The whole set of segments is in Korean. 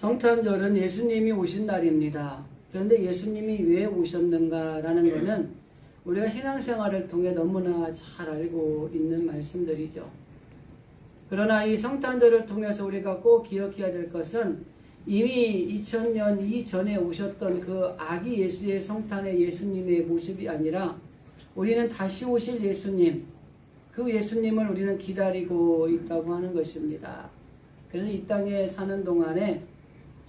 성탄절은 예수님이 오신 날입니다. 그런데 예수님이 왜 오셨는가라는 것은 우리가 신앙생활을 통해 너무나 잘 알고 있는 말씀들이죠. 그러나 이 성탄절을 통해서 우리가 꼭 기억해야 될 것은 이미 2000년 이전에 오셨던 그 아기 예수의 성탄의 예수님의 모습이 아니라 우리는 다시 오실 예수님, 그 예수님을 우리는 기다리고 있다고 하는 것입니다. 그래서 이 땅에 사는 동안에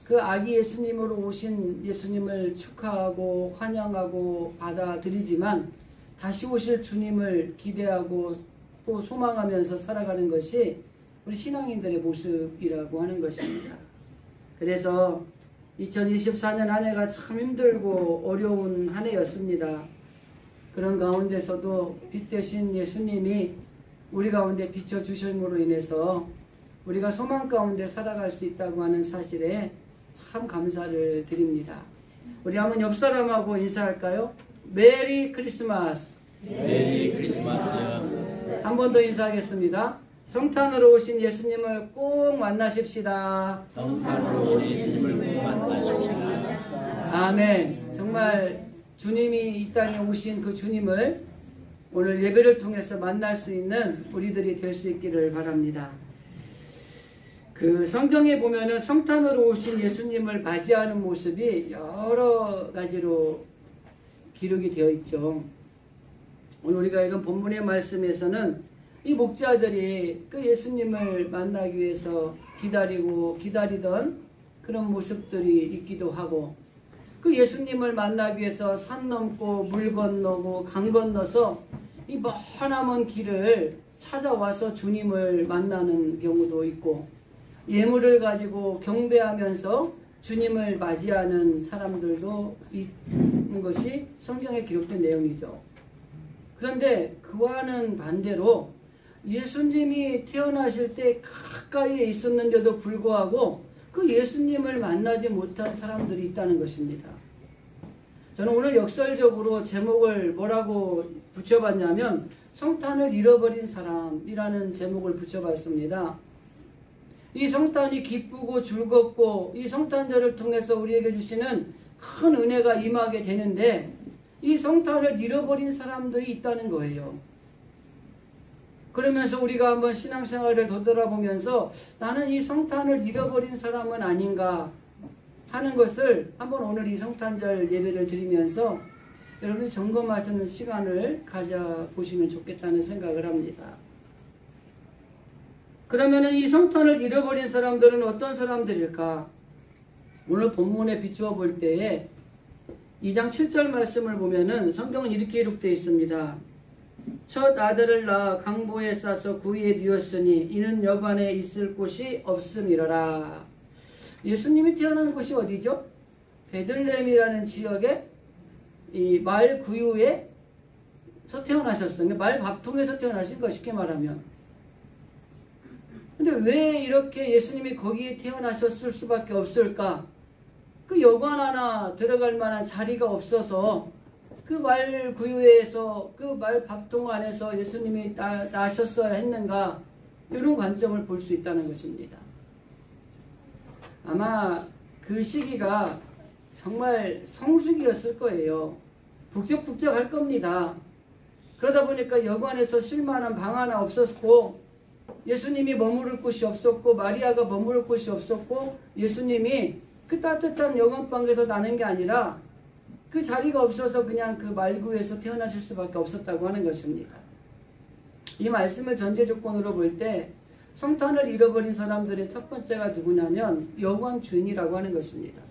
그 아기 예수님으로 오신 예수님을 축하하고 환영하고 받아들이지만 다시 오실 주님을 기대하고 또 소망하면서 살아가는 것이 우리 신앙인들의 모습이라고 하는 것입니다. 그래서 2024년 한 해가 참 힘들고 어려운 한 해였습니다. 그런 가운데서도 빛 되신 예수님이 우리 가운데 비춰주심으로 인해서 우리가 소망 가운데 살아갈 수 있다고 하는 사실에 참 감사를 드립니다. 우리 한번 옆 사람하고 인사할까요? 메리 크리스마스. 메리 크리스마스. 한 번 더 인사하겠습니다. 성탄으로 오신 예수님을 꼭 만나십시다. 성탄으로 오신 예수님을 꼭 만나십시다. 아멘. 정말 주님이 이 땅에 오신 그 주님을 오늘 예배를 통해서 만날 수 있는 우리들이 될 수 있기를 바랍니다. 그 성경에 보면은 성탄으로 오신 예수님을 맞이하는 모습이 여러 가지로 기록이 되어 있죠. 오늘 우리가 읽은 본문의 말씀에서는 이 목자들이 그 예수님을 만나기 위해서 기다리던 그런 모습들이 있기도 하고, 그 예수님을 만나기 위해서 산 넘고 물 건너고 강 건너서 이 머나먼 길을 찾아와서 주님을 만나는 경우도 있고, 예물을 가지고 경배하면서 주님을 맞이하는 사람들도 있는 것이 성경에 기록된 내용이죠. 그런데 그와는 반대로 예수님이 태어나실 때 가까이에 있었는데도 불구하고 그 예수님을 만나지 못한 사람들이 있다는 것입니다. 저는 오늘 역설적으로 제목을 뭐라고 붙여봤냐면 성탄을 잃어버린 사람이라는 제목을 붙여봤습니다. 이 성탄이 기쁘고 즐겁고 이 성탄절을 통해서 우리에게 주시는 큰 은혜가 임하게 되는데 이 성탄을 잃어버린 사람들이 있다는 거예요. 그러면서 우리가 한번 신앙생활을 되돌아보면서 나는 이 성탄을 잃어버린 사람은 아닌가 하는 것을 한번 오늘 이 성탄절 예배를 드리면서 여러분이 점검하시는 시간을 가져보시면 좋겠다는 생각을 합니다. 그러면 이 성탄을 잃어버린 사람들은 어떤 사람들일까? 오늘 본문에 비추어 볼 때에 2장 7절 말씀을 보면은 성경은 이렇게 기록되어 있습니다. 첫 아들을 낳아 강보에 싸서 구이에 뉘었으니 이는 여관에 있을 곳이 없음이러라. 예수님이 태어난 곳이 어디죠? 베들레헴이라는 지역의 이 말 구유에서 태어나셨어요. 말 밥통에서 태어나신 거 쉽게 말하면. 근데 왜 이렇게 예수님이 거기에 태어나셨을 수밖에 없을까? 그 여관 하나 들어갈 만한 자리가 없어서 그 말 구유에서 그 말 밥통 안에서 예수님이 나셨어야 했는가? 이런 관점을 볼 수 있다는 것입니다. 아마 그 시기가 정말 성수기였을 거예요. 북적북적할 겁니다. 그러다 보니까 여관에서 쉴 만한 방 하나 없었고 예수님이 머무를 곳이 없었고 마리아가 머무를 곳이 없었고 예수님이 그 따뜻한 여관방에서 나는 게 아니라 그 자리가 없어서 그냥 그 말구에서 태어나실 수밖에 없었다고 하는 것입니다. 이 말씀을 전제 조건으로 볼 때 성탄을 잃어버린 사람들의 첫 번째가 누구냐면 여관 주인이라고 하는 것입니다.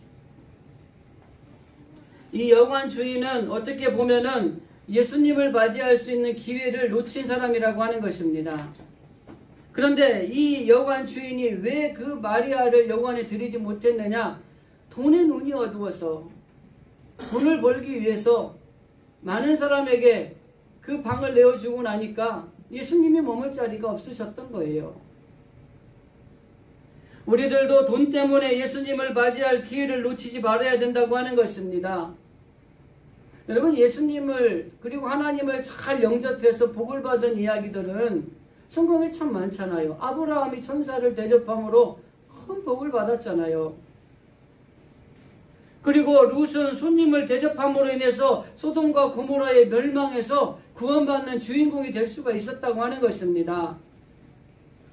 이 여관 주인은 어떻게 보면은 예수님을 맞이할 수 있는 기회를 놓친 사람이라고 하는 것입니다. 그런데 이 여관 주인이 왜 그 마리아를 여관에 들이지 못했느냐? 돈에 눈이 어두워서 돈을 벌기 위해서 많은 사람에게 그 방을 내어주고 나니까 예수님이 머물 자리가 없으셨던 거예요. 우리들도 돈 때문에 예수님을 맞이할 기회를 놓치지 말아야 된다고 하는 것입니다. 여러분, 예수님을 그리고 하나님을 잘 영접해서 복을 받은 이야기들은 성경에 참 많잖아요. 아브라함이 천사를 대접함으로 큰 복을 받았잖아요. 그리고 룻은 손님을 대접함으로 인해서 소돔과 고모라의 멸망에서 구원받는 주인공이 될 수가 있었다고 하는 것입니다.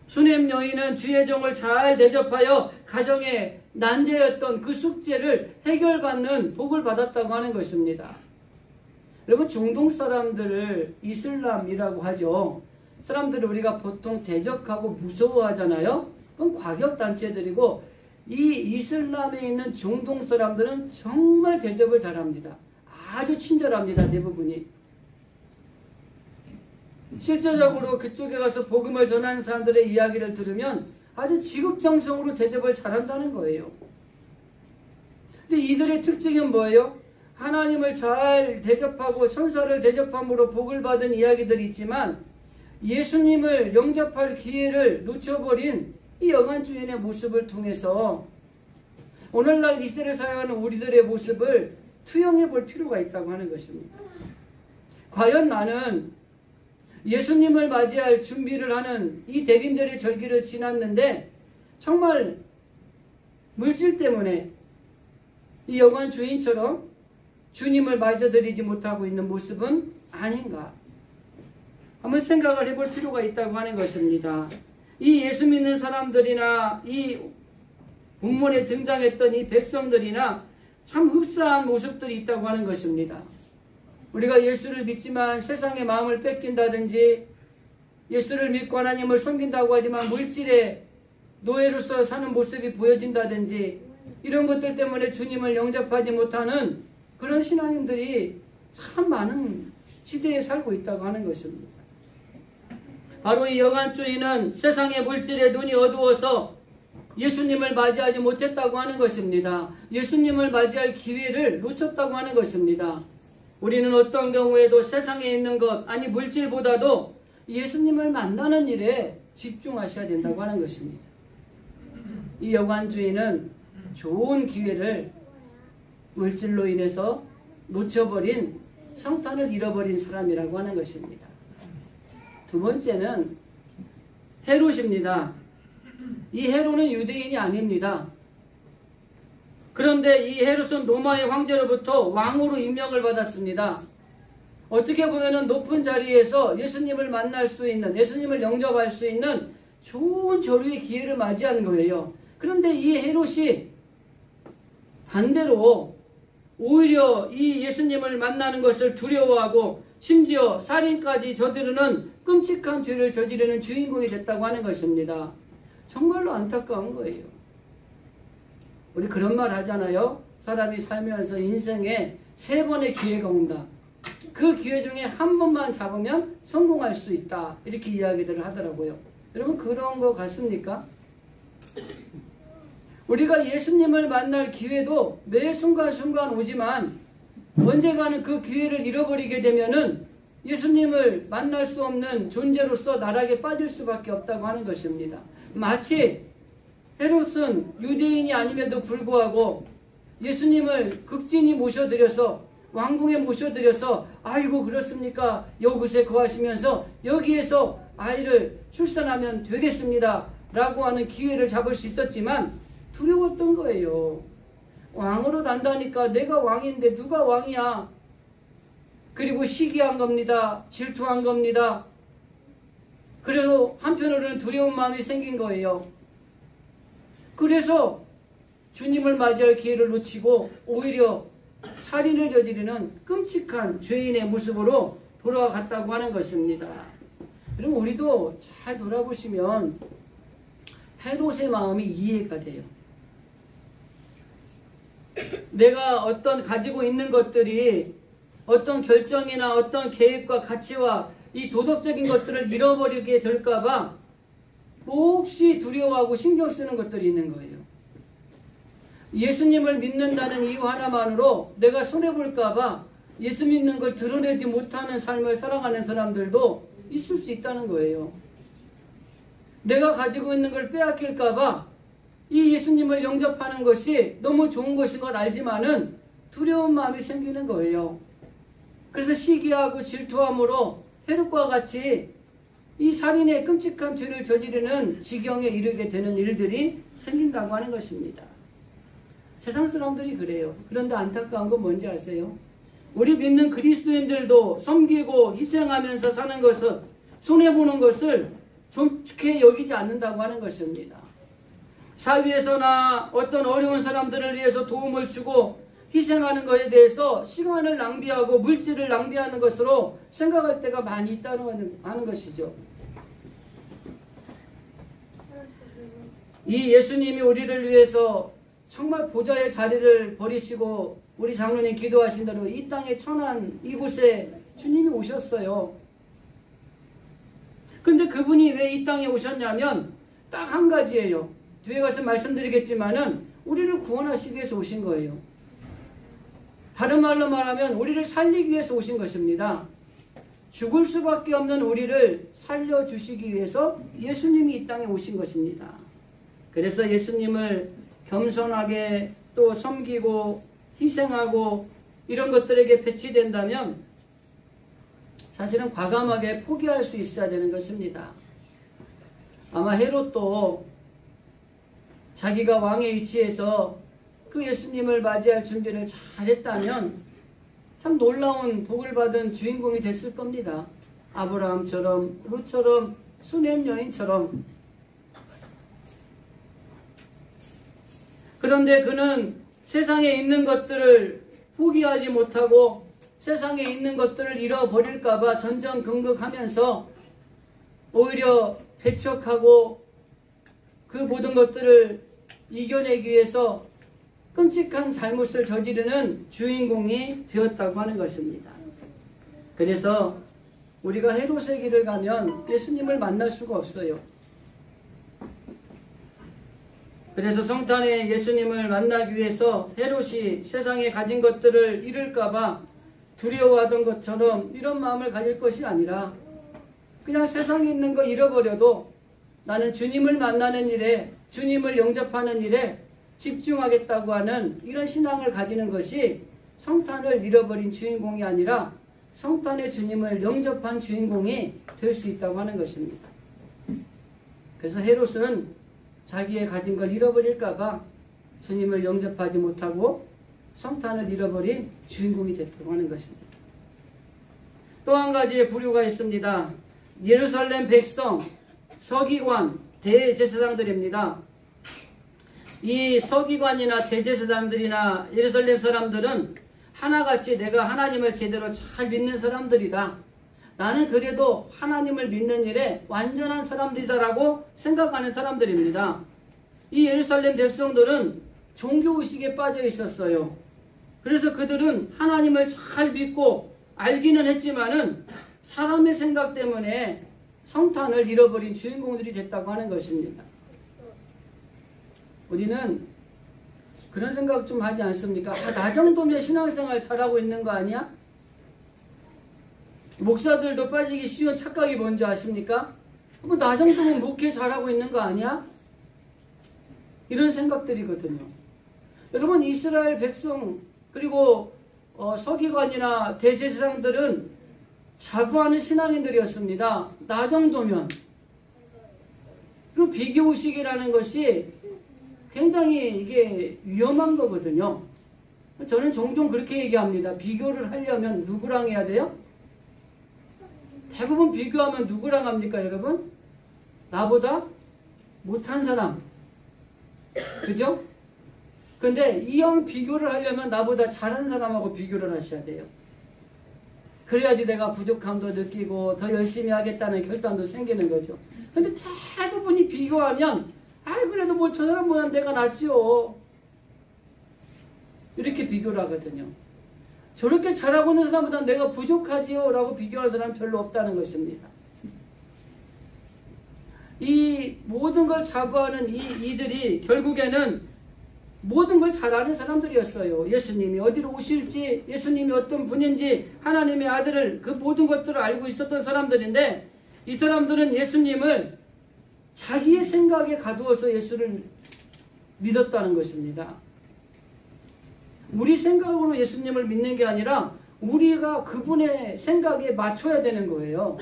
수넴 여인은 주의 종을 잘 대접하여 가정의 난제였던 그 숙제를 해결받는 복을 받았다고 하는 것입니다. 여러분, 중동 사람들을 이슬람이라고 하죠. 사람들을 우리가 보통 대적하고 무서워하잖아요. 그건 과격단체들이고, 이 이슬람에 있는 중동 사람들은 정말 대접을 잘합니다. 아주 친절합니다. 대부분이. 실제적으로 그쪽에 가서 복음을 전하는 사람들의 이야기를 들으면 아주 지극정성으로 대접을 잘한다는 거예요. 근데 이들의 특징은 뭐예요? 하나님을 잘 대접하고 천사를 대접함으로 복을 받은 이야기들이 있지만 예수님을 영접할 기회를 놓쳐버린 이 여관주인의 모습을 통해서 오늘날 이 시대를 살아가는 우리들의 모습을 투영해 볼 필요가 있다고 하는 것입니다. 과연 나는 예수님을 맞이할 준비를 하는 이 대림절의 절기를 지났는데 정말 물질 때문에 이 여관 주인처럼 주님을 맞아들이지 못하고 있는 모습은 아닌가? 한번 생각을 해볼 필요가 있다고 하는 것입니다. 이 예수 믿는 사람들이나 이 본문에 등장했던 이 백성들이나 참 흡사한 모습들이 있다고 하는 것입니다. 우리가 예수를 믿지만 세상의 마음을 뺏긴다든지 예수를 믿고 하나님을 섬긴다고 하지만 물질의 노예로서 사는 모습이 보여진다든지 이런 것들 때문에 주님을 영접하지 못하는 그런 신앙인들이 참 많은 시대에 살고 있다고 하는 것입니다. 바로 이 여관주인은 세상의 물질에 눈이 어두워서 예수님을 맞이하지 못했다고 하는 것입니다. 예수님을 맞이할 기회를 놓쳤다고 하는 것입니다. 우리는 어떤 경우에도 세상에 있는 것, 아니 물질보다도 예수님을 만나는 일에 집중하셔야 된다고 하는 것입니다. 이 여관주인은 좋은 기회를 물질로 인해서 놓쳐버린, 성탄을 잃어버린 사람이라고 하는 것입니다. 두 번째는 헤롯입니다. 이 헤롯은 유대인이 아닙니다. 그런데 이 헤롯은 로마의 황제로부터 왕으로 임명을 받았습니다. 어떻게 보면 높은 자리에서 예수님을 만날 수 있는, 예수님을 영접할 수 있는 좋은 저류의 기회를 맞이하는 거예요. 그런데 이 헤롯이 반대로 오히려 이 예수님을 만나는 것을 두려워하고 심지어 살인까지 저지르는 끔찍한 죄를 저지르는 주인공이 됐다고 하는 것입니다. 정말로 안타까운 거예요. 우리 그런 말 하잖아요. 사람이 살면서 인생에 3번의 기회가 온다. 그 기회 중에 한 번만 잡으면 성공할 수 있다. 이렇게 이야기들을 하더라고요. 여러분 그런 거 같습니까? 우리가 예수님을 만날 기회도 매 순간순간 오지만 언젠가는 그 기회를 잃어버리게 되면은 예수님을 만날 수 없는 존재로서 나락에 빠질 수밖에 없다고 하는 것입니다. 마치 헤롯은 유대인이 아님에도 불구하고 예수님을 극진히 모셔드려서 왕궁에 모셔드려서 아이고 그렇습니까? 여곳에 거하시면서 여기에서 아이를 출산하면 되겠습니다 라고 하는 기회를 잡을 수 있었지만 두려웠던 거예요. 왕으로 난다니까 내가 왕인데 누가 왕이야? 그리고 시기한 겁니다. 질투한 겁니다. 그래서 한편으로는 두려운 마음이 생긴 거예요. 그래서 주님을 맞이할 기회를 놓치고 오히려 살인을 저지르는 끔찍한 죄인의 모습으로 돌아갔다고 하는 것입니다. 여러분 우리도 잘 돌아보시면 헤롯의 마음이 이해가 돼요. 내가 어떤 가지고 있는 것들이 어떤 결정이나 어떤 계획과 가치와 이 도덕적인 것들을 잃어버리게 될까봐 몹시 두려워하고 신경 쓰는 것들이 있는 거예요. 예수님을 믿는다는 이유 하나만으로 내가 손해볼까봐 예수 믿는 걸 드러내지 못하는 삶을 살아가는 사람들도 있을 수 있다는 거예요. 내가 가지고 있는 걸 빼앗길까봐 이 예수님을 영접하는 것이 너무 좋은 것인 걸 알지만은 두려운 마음이 생기는 거예요. 그래서 시기하고 질투함으로 헤롯과 같이 이 살인의 끔찍한 죄를 저지르는 지경에 이르게 되는 일들이 생긴다고 하는 것입니다. 세상 사람들이 그래요. 그런데 안타까운 건 뭔지 아세요? 우리 믿는 그리스도인들도 섬기고 희생하면서 사는 것은, 손해보는 것을 좋게 여기지 않는다고 하는 것입니다. 사회에서나 어떤 어려운 사람들을 위해서 도움을 주고 희생하는 것에 대해서 시간을 낭비하고 물질을 낭비하는 것으로 생각할 때가 많이 있다는 하는 것이죠. 이 예수님이 우리를 위해서 정말 보좌의 자리를 버리시고, 우리 장로님 기도하신 대로 이 땅의 천한 이곳에 주님이 오셨어요. 근데 그분이 왜 이 땅에 오셨냐면 딱 한 가지예요. 뒤에 가서 말씀드리겠지만은 우리를 구원하시기 위해서 오신 거예요. 다른 말로 말하면 우리를 살리기 위해서 오신 것입니다. 죽을 수밖에 없는 우리를 살려주시기 위해서 예수님이 이 땅에 오신 것입니다. 그래서 예수님을 겸손하게 또 섬기고 희생하고 이런 것들에게 배치된다면 사실은 과감하게 포기할 수 있어야 되는 것입니다. 아마 헤롯도 자기가 왕의 위치에서 그 예수님을 맞이할 준비를 잘했다면 참 놀라운 복을 받은 주인공이 됐을 겁니다. 아브라함처럼, 룻처럼, 수넴 여인처럼. 그런데 그는 세상에 있는 것들을 포기하지 못하고 세상에 있는 것들을 잃어버릴까봐 전전긍긍하면서 오히려 배척하고 그 모든 것들을 이겨내기 위해서 끔찍한 잘못을 저지르는 주인공이 되었다고 하는 것입니다. 그래서 우리가 헤롯의 길을 가면 예수님을 만날 수가 없어요. 그래서 성탄에 예수님을 만나기 위해서 헤롯이 세상에 가진 것들을 잃을까봐 두려워하던 것처럼 이런 마음을 가질 것이 아니라 그냥 세상에 있는 거 잃어버려도 나는 주님을 만나는 일에, 주님을 영접하는 일에 집중하겠다고 하는 이런 신앙을 가지는 것이 성탄을 잃어버린 주인공이 아니라 성탄의 주님을 영접한 주인공이 될 수 있다고 하는 것입니다. 그래서 헤롯은 자기의 가진 걸 잃어버릴까봐 주님을 영접하지 못하고 성탄을 잃어버린 주인공이 됐다고 하는 것입니다. 또 한 가지의 부류가 있습니다. 예루살렘 백성, 서기관, 대제사장들입니다. 이 서기관이나 대제사장들이나 예루살렘 사람들은 하나같이 내가 하나님을 제대로 잘 믿는 사람들이다. 나는 그래도 하나님을 믿는 일에 완전한 사람들이다라고 생각하는 사람들입니다. 이 예루살렘 백성들은 종교의식에 빠져 있었어요. 그래서 그들은 하나님을 잘 믿고 알기는 했지만은 사람의 생각 때문에 성탄을 잃어버린 주인공들이 됐다고 하는 것입니다. 우리는 그런 생각 좀 하지 않습니까? 나 정도면 신앙생활 잘하고 있는 거 아니야? 목사들도 빠지기 쉬운 착각이 뭔지 아십니까? 나 정도면 목회 잘하고 있는 거 아니야? 이런 생각들이거든요. 여러분, 이스라엘 백성 그리고 서기관이나 대제사장들은 자부하는 신앙인들이었습니다. 나 정도면. 그리고 비교의식이라는 것이 굉장히 이게 위험한 거거든요. 저는 종종 그렇게 얘기합니다. 비교를 하려면 누구랑 해야 돼요? 대부분 비교하면 누구랑 합니까, 여러분? 나보다 못한 사람. 그죠? 근데 이형 비교를 하려면 나보다 잘한 사람하고 비교를 하셔야 돼요. 그래야지 내가 부족함도 느끼고 더 열심히 하겠다는 결단도 생기는 거죠. 근데 대부분이 비교하면 그래도 뭐 저 사람보다 내가 낫지요. 이렇게 비교를 하거든요. 저렇게 잘하고 있는 사람보다 내가 부족하지요 라고 비교하는 사람은 별로 없다는 것입니다. 이 모든 걸 자부하는 이들이 결국에는 모든 걸 잘 아는 사람들이었어요. 예수님이 어디로 오실지, 예수님이 어떤 분인지, 하나님의 아들을, 그 모든 것들을 알고 있었던 사람들인데, 이 사람들은 예수님을 자기의 생각에 가두어서 예수를 믿었다는 것입니다. 우리 생각으로 예수님을 믿는 게 아니라 우리가 그분의 생각에 맞춰야 되는 거예요.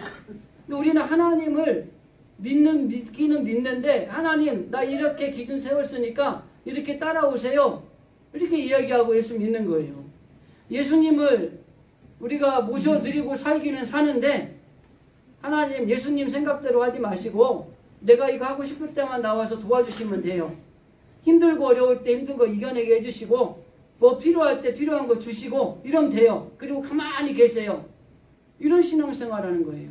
근데 우리는 하나님을 믿기는 믿는데, 하나님 나 이렇게 기준 세웠으니까 이렇게 따라오세요 이렇게 이야기하고 예수 믿는 거예요. 예수님을 우리가 모셔드리고 살기는 사는데 하나님 예수님 생각대로 하지 마시고 내가 이거 하고 싶을 때만 나와서 도와주시면 돼요. 힘들고 어려울 때 힘든 거 이겨내게 해주시고 뭐 필요할 때 필요한 거 주시고 이러면 돼요. 그리고 가만히 계세요. 이런 신앙생활하는 거예요.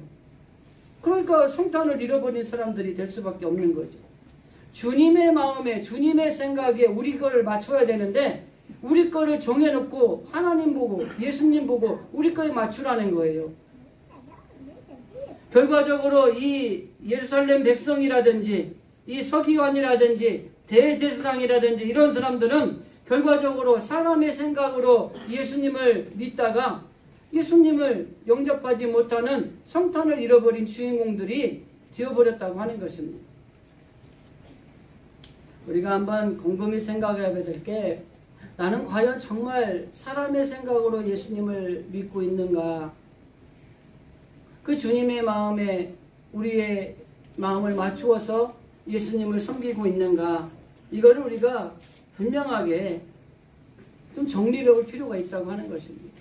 그러니까 성탄을 잃어버린 사람들이 될 수밖에 없는 거죠. 주님의 마음에 주님의 생각에 우리 거를 맞춰야 되는데 우리 거를 정해놓고 하나님 보고 예수님 보고 우리 거에 맞추라는 거예요. 결과적으로 이 예루살렘 백성이라든지 이 서기관이라든지 대제사장이라든지 이런 사람들은 결과적으로 사람의 생각으로 예수님을 믿다가 예수님을 영접하지 못하는 성탄을 잃어버린 주인공들이 되어버렸다고 하는 것입니다. 우리가 한번 곰곰이 생각해야 될 게 나는 과연 정말 사람의 생각으로 예수님을 믿고 있는가? 그 주님의 마음에 우리의 마음을 맞추어서 예수님을 섬기고 있는가? 이거를 우리가 분명하게 좀 정리해 볼 필요가 있다고 하는 것입니다.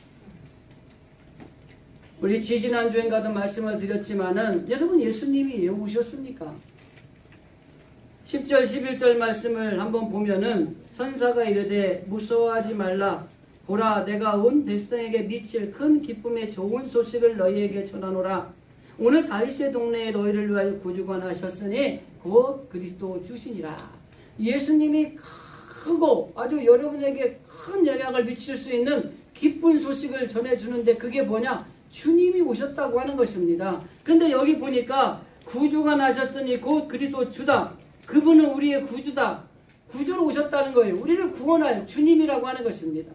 우리 지지난주엔가도 말씀을 드렸지만은 여러분 예수님이 왜 오셨습니까? 10절 11절 말씀을 한번 보면은 천사가 이르되 무서워하지 말라. 보라 내가 온 백성에게 미칠 큰 기쁨의 좋은 소식을 너희에게 전하노라. 오늘 다윗의 동네에 너희를 위하여 구주가 나셨으니 곧 그리스도 주시니라. 예수님이 크고 아주 여러분에게 큰 영향을 미칠 수 있는 기쁜 소식을 전해주는데 그게 뭐냐? 주님이 오셨다고 하는 것입니다. 그런데 여기 보니까 구주가 나셨으니 곧 그리스도 주다. 그분은 우리의 구주다. 구주로 오셨다는 거예요. 우리를 구원할 주님이라고 하는 것입니다.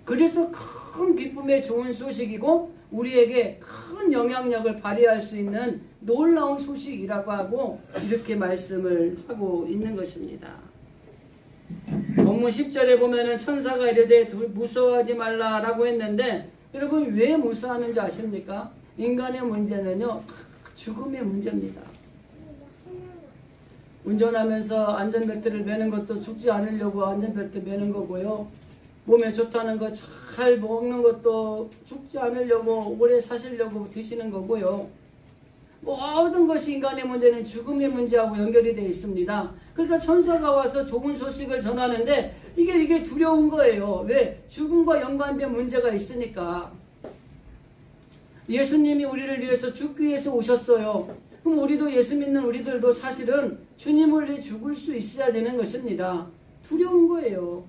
그래서 큰 기쁨의 좋은 소식이고 우리에게 큰 영향력을 발휘할 수 있는 놀라운 소식이라고 하고 이렇게 말씀을 하고 있는 것입니다. 본문 10절에 보면은 천사가 이르되 무서워하지 말라라고 했는데 여러분 왜 무서워하는지 아십니까? 인간의 문제는요 죽음의 문제입니다. 운전하면서 안전벨트를 매는 것도 죽지 않으려고 안전벨트 매는 거고요. 몸에 좋다는 거 잘 먹는 것도 죽지 않으려고 오래 사시려고 드시는 거고요. 모든 것이 인간의 문제는 죽음의 문제하고 연결이 되어 있습니다. 그러니까 천사가 와서 좋은 소식을 전하는데 이게 두려운 거예요. 왜? 죽음과 연관된 문제가 있으니까. 예수님이 우리를 위해서 죽기 위해서 오셨어요. 그럼 우리도 예수 믿는 우리들도 사실은 주님을 위해 죽을 수 있어야 되는 것입니다. 두려운 거예요.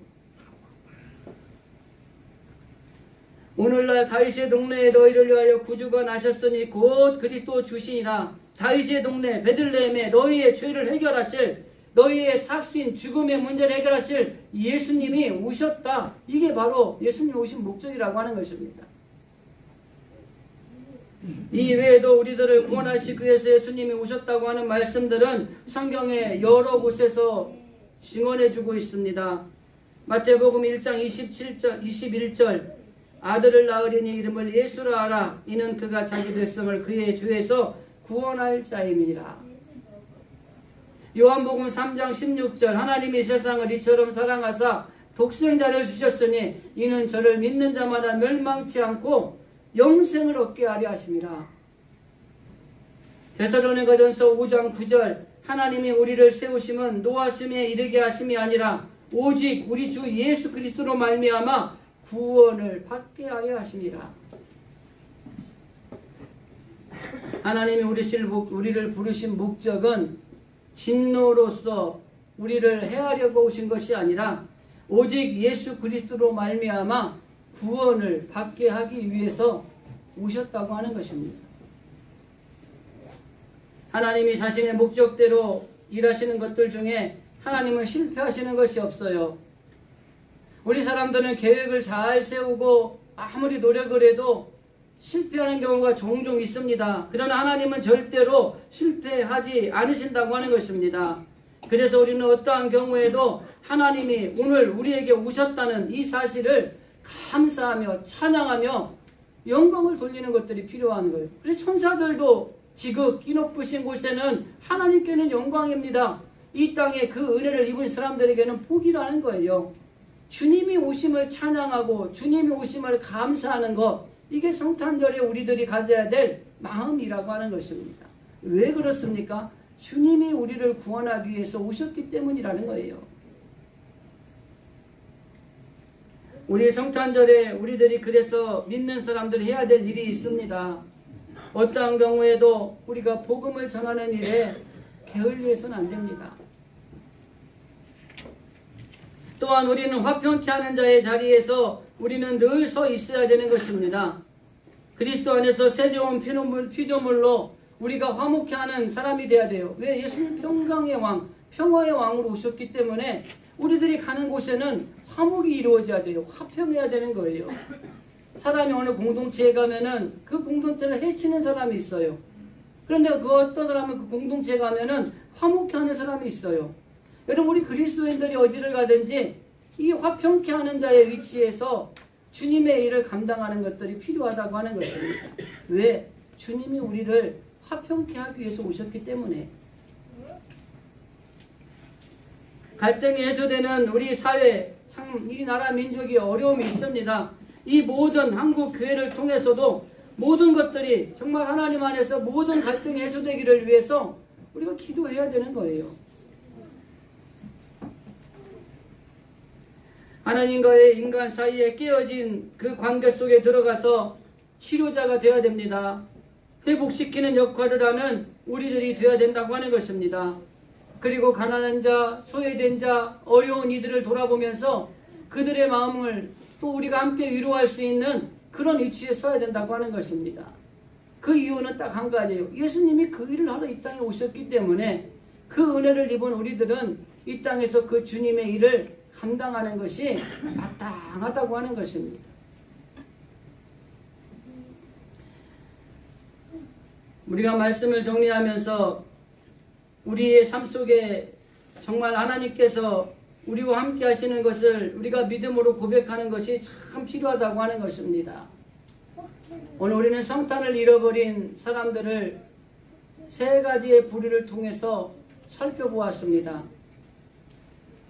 오늘날 다윗의 동네에 너희를 위하여 구주가 나셨으니 곧 그리스도 주시니라. 다윗의 동네 베들레헴에 너희의 죄를 해결하실 너희의 삭신 죽음의 문제를 해결하실 예수님이 오셨다. 이게 바로 예수님 오신 목적이라고 하는 것입니다. 이 외에도 우리들을 구원하시기 위해서 예수님이 오셨다고 하는 말씀들은 성경의 여러 곳에서 증언해주고 있습니다. 마태복음 1장 27절, 21절 아들을 낳으리니 이름을 예수라 하라. 이는 그가 자기 백성을 그의 죄에서 구원할 자임이니라. 요한복음 3장 16절 하나님이 세상을 이처럼 사랑하사 독생자를 주셨으니 이는 저를 믿는 자마다 멸망치 않고 영생을 얻게 하려 하심이라. 데살로니가전서 5장 9절 하나님이 우리를 세우심은 노하심에 이르게 하심이 아니라 오직 우리 주 예수 그리스도로 말미암아 구원을 받게 하려 하심이라. 하나님이 우리를 부르신 목적은 진노로서 우리를 해하려고 오신 것이 아니라 오직 예수 그리스도로 말미암아 구원을 받게 하기 위해서 오셨다고 하는 것입니다. 하나님이 자신의 목적대로 일하시는 것들 중에 하나님은 실패하시는 것이 없어요. 우리 사람들은 계획을 잘 세우고 아무리 노력을 해도 실패하는 경우가 종종 있습니다. 그러나 하나님은 절대로 실패하지 않으신다고 하는 것입니다. 그래서 우리는 어떠한 경우에도 하나님이 오늘 우리에게 오셨다는 이 사실을 감사하며 찬양하며 영광을 돌리는 것들이 필요한 거예요. 그래서 천사들도 지극히 높으신 곳에는 하나님께는 영광입니다. 이 땅에 그 은혜를 입은 사람들에게는 복이라는 거예요. 주님이 오심을 찬양하고 주님이 오심을 감사하는 것, 이게 성탄절에 우리들이 가져야 될 마음이라고 하는 것입니다. 왜 그렇습니까? 주님이 우리를 구원하기 위해서 오셨기 때문이라는 거예요. 우리 성탄절에 우리들이 그래서 믿는 사람들이 해야 될 일이 있습니다. 어떠한 경우에도 우리가 복음을 전하는 일에 게을리해서는 안 됩니다. 또한 우리는 화평케 하는 자의 자리에서 우리는 늘 서 있어야 되는 것입니다. 그리스도 안에서 세조운 피조물로 우리가 화목케 하는 사람이 되어야 돼요. 왜? 예수님 평강의 왕, 평화의 왕으로 오셨기 때문에 우리들이 가는 곳에는 화목이 이루어져야 돼요. 화평해야 되는 거예요. 사람이 어느 공동체에 가면은 그 공동체를 해치는 사람이 있어요. 그런데 그 어떤 사람은 그 공동체에 가면은 화목케 하는 사람이 있어요. 여러분, 우리 그리스도인들이 어디를 가든지 이 화평케 하는 자의 위치에서 주님의 일을 감당하는 것들이 필요하다고 하는 것입니다. 왜? 주님이 우리를 화평케 하기 위해서 오셨기 때문에. 갈등이 해소되는 우리 사회, 참 이 나라 민족이 어려움이 있습니다. 이 모든 한국 교회를 통해서도 모든 것들이 정말 하나님 안에서 모든 갈등이 해소되기를 위해서 우리가 기도해야 되는 거예요. 하나님과의 인간 사이에 깨어진 그 관계 속에 들어가서 치료자가 되어야 됩니다. 회복시키는 역할을 하는 우리들이 되어야 된다고 하는 것입니다. 그리고 가난한 자, 소외된 자, 어려운 이들을 돌아보면서 그들의 마음을 또 우리가 함께 위로할 수 있는 그런 위치에 서야 된다고 하는 것입니다. 그 이유는 딱 한 가지예요. 예수님이 그 일을 하러 이 땅에 오셨기 때문에 그 은혜를 입은 우리들은 이 땅에서 그 주님의 일을 감당하는 것이 마땅하다고 하는 것입니다. 우리가 말씀을 정리하면서 우리의 삶 속에 정말 하나님께서 우리와 함께 하시는 것을 우리가 믿음으로 고백하는 것이 참 필요하다고 하는 것입니다. 오늘 우리는 성탄을 잃어버린 사람들을 세 가지의 부류를 통해서 살펴보았습니다.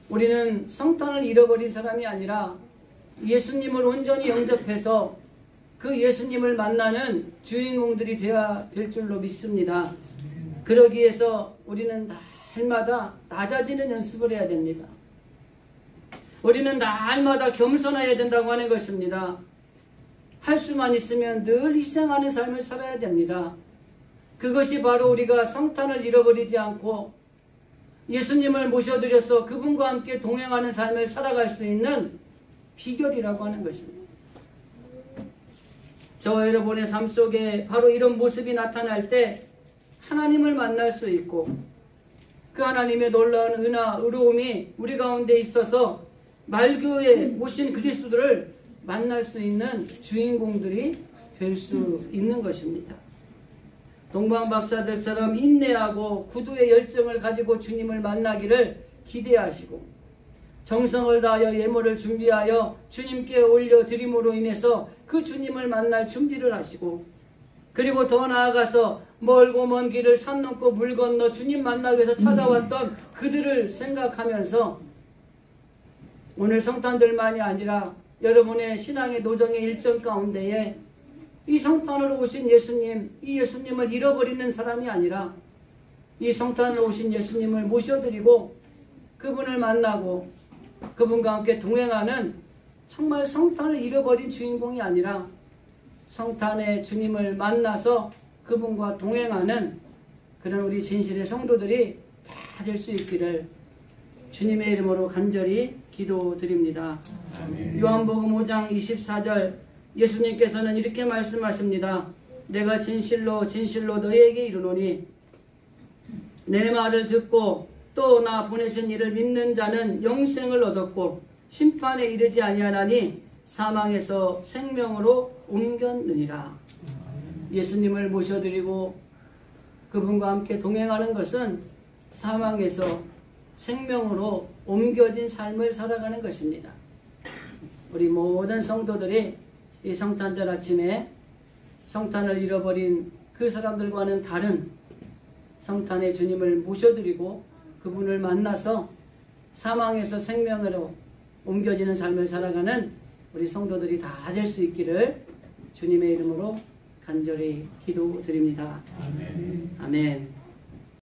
우리는 성탄을 잃어버린 사람이 아니라 예수님을 온전히 영접해서 그 예수님을 만나는 주인공들이 되어야 될 줄로 믿습니다. 그러기 위해서 우리는 날마다 낮아지는 연습을 해야 됩니다. 우리는 날마다 겸손해야 된다고 하는 것입니다. 할 수만 있으면 늘 희생하는 삶을 살아야 됩니다. 그것이 바로 우리가 성탄을 잃어버리지 않고 예수님을 모셔드려서 그분과 함께 동행하는 삶을 살아갈 수 있는 비결이라고 하는 것입니다. 저와 여러분의 삶 속에 바로 이런 모습이 나타날 때 하나님을 만날 수 있고 그 하나님의 놀라운 은하, 의로움이 우리 가운데 있어서 말교에 오신 그리스도들을 만날 수 있는 주인공들이 될 수 있는 것입니다. 동방 박사들처럼 인내하고 구두의 열정을 가지고 주님을 만나기를 기대하시고 정성을 다하여 예물을 준비하여 주님께 올려드림으로 인해서 그 주님을 만날 준비를 하시고 그리고 더 나아가서 멀고 먼 길을 산 넘고 물 건너 주님 만나기 위해서 찾아왔던 그들을 생각하면서 오늘 성탄절만이 아니라 여러분의 신앙의 노정의 일정 가운데에 이 성탄으로 오신 예수님, 이 예수님을 잃어버리는 사람이 아니라 이 성탄으로 오신 예수님을 모셔드리고 그분을 만나고 그분과 함께 동행하는 정말 성탄을 잃어버린 주인공이 아니라 성탄의 주님을 만나서 그분과 동행하는 그런 우리 진실의 성도들이 다 될 수 있기를 주님의 이름으로 간절히 기도드립니다. 요한복음 5장 24절 예수님께서는 이렇게 말씀하십니다. 내가 진실로 진실로 너희에게 이르노니 내 말을 듣고 또 나 보내신 이를 믿는 자는 영생을 얻었고 심판에 이르지 아니하나니 사망에서 생명으로 옮겼느니라. 예수님을 모셔드리고 그분과 함께 동행하는 것은 사망에서 생명으로 옮겨진 삶을 살아가는 것입니다. 우리 모든 성도들이 이 성탄절 아침에 성탄을 잃어버린 그 사람들과는 다른 성탄의 주님을 모셔드리고 그분을 만나서 사망에서 생명으로 옮겨지는 삶을 살아가는 우리 성도들이 다 될 수 있기를 주님의 이름으로 간절히 기도드립니다. 아멘.